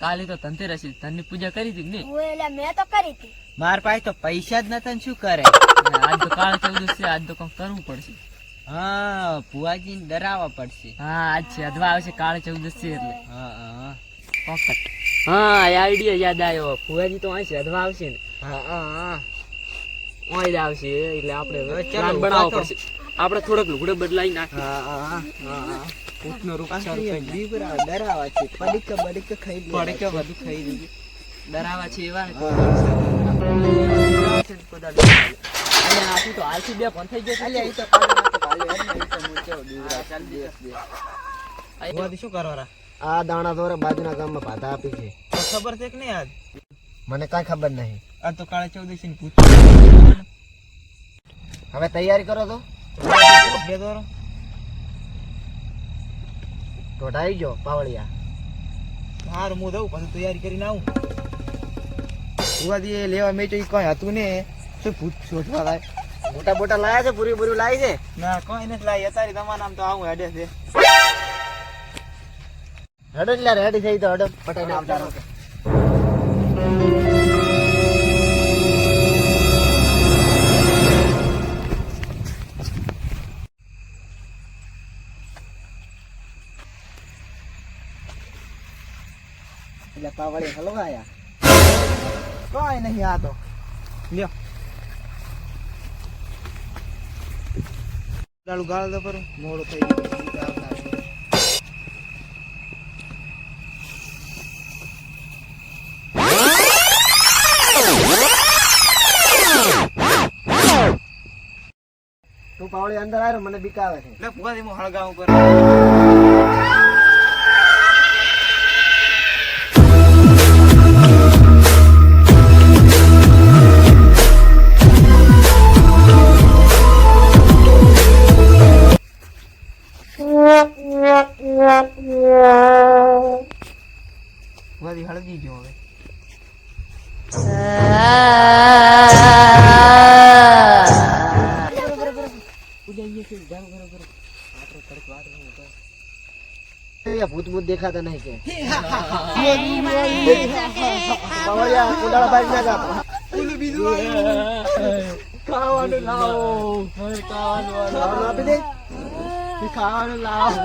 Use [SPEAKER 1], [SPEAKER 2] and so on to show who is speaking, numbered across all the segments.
[SPEAKER 1] કાલે તો ધનતેરસ ધનની પૂજા કરી હતી ને?
[SPEAKER 2] એટલે મેં તો કરી હતી.
[SPEAKER 3] માર પાસે તો પૈસા જ નતા ને શું કરે?
[SPEAKER 1] આજ તો કાળ 14 છે, આજ તો કંઈક કરવું પડશે.
[SPEAKER 3] હા, ભુવાજી ને ડરાવવા પડશે.
[SPEAKER 1] હા, આજ છે અધવા આવશે, કાળ 14 છે એટલે.
[SPEAKER 3] હા હા
[SPEAKER 1] હા, આઈડિયા યાદ આવ્યો. ફુવાજી તો અહીં છે, અધવા આવશે ને
[SPEAKER 3] હા હા
[SPEAKER 1] ઓય આવશે એટલે આપણે
[SPEAKER 3] હવે ચાલો,
[SPEAKER 1] પ્લાન બનાવવો
[SPEAKER 3] ઉભા
[SPEAKER 1] પડશે. આપણે થોડોક લુગડો બદલાઈ નાખ.
[SPEAKER 3] હા હા
[SPEAKER 1] હા, ઊંટનો રૂપ
[SPEAKER 3] પાછા
[SPEAKER 1] સારું કરી નાખ.
[SPEAKER 3] બીવરા ડરાવા છે. પડીક ખાઈ લે.
[SPEAKER 1] પડકે બધું ખાઈ લીધું. ડરાવા છે એવા ને
[SPEAKER 3] હા.
[SPEAKER 1] અને આથી તો હાલથી 2 ફોન થઈ ગયા.
[SPEAKER 3] અલ્યા ઈ તો કાલે કાલે ઈ તો મૂચો બીવરા ચાલ દે.
[SPEAKER 4] ભુવાજી શું કરવા?
[SPEAKER 5] આ દાણા દોરે બાજુના ગામમાં ભાતા આપી છે.
[SPEAKER 4] ખબર છે કે નહીં? આજ
[SPEAKER 5] મને કાંઈ ખબર નહીં.
[SPEAKER 4] આ તો કાળે 14 ને પૂછ્યું.
[SPEAKER 5] હવે તૈયારી કરો તો
[SPEAKER 4] બે દોરો
[SPEAKER 5] ઢોઢાઈ જો પાવળિયા.
[SPEAKER 4] હાર હું દઉં પછી તૈયારી કરીને આવું. ભુવાજી એ લેવા મેં તો ઈ કઈ હતું ને શું ભૂત શોધવા લાય?
[SPEAKER 5] મોટા મોટા લાયા છે, પૂરી પૂરી લાવી છે.
[SPEAKER 4] ના કઈ નથી લાવી. અત્યારે તમારા નામ તો આવું હેડે છે.
[SPEAKER 5] હેડો એટલે રેડી થઈ તો હેડો પટાઈને આવતા રહો.
[SPEAKER 3] એટલે પાવળે હલવાયા. કઈ નહીં આ તો.
[SPEAKER 4] લ્યો ગાળું ગાળ દો પર મોડું થઈ ગયું.
[SPEAKER 5] તું પાવળી અંદર આવ્યો મને બીક આવે છે.
[SPEAKER 4] એટલે ભુવાજી હું હળગાવું પર ભુવાજી હળગી ગયો હવે.
[SPEAKER 5] ભૂત ભૂત દેખાતા નહીં કે પાવળિયા કુંડાળા બાજુ ના જાતો.
[SPEAKER 1] ખાવાનું લાવો, ખાવાનું
[SPEAKER 5] આપી દે.
[SPEAKER 1] ખાવાનું લાવો.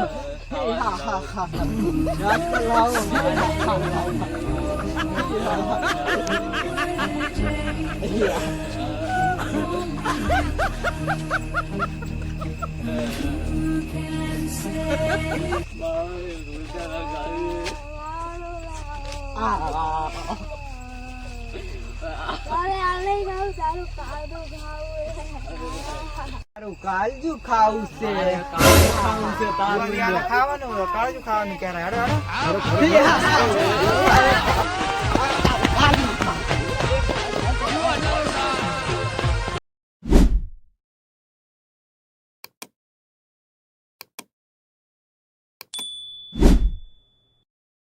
[SPEAKER 3] તારું કાલજુ ખાવું છે.
[SPEAKER 4] ખાવાનું કાળજુ ખાવાનું ક્યારે હેડો હેડો.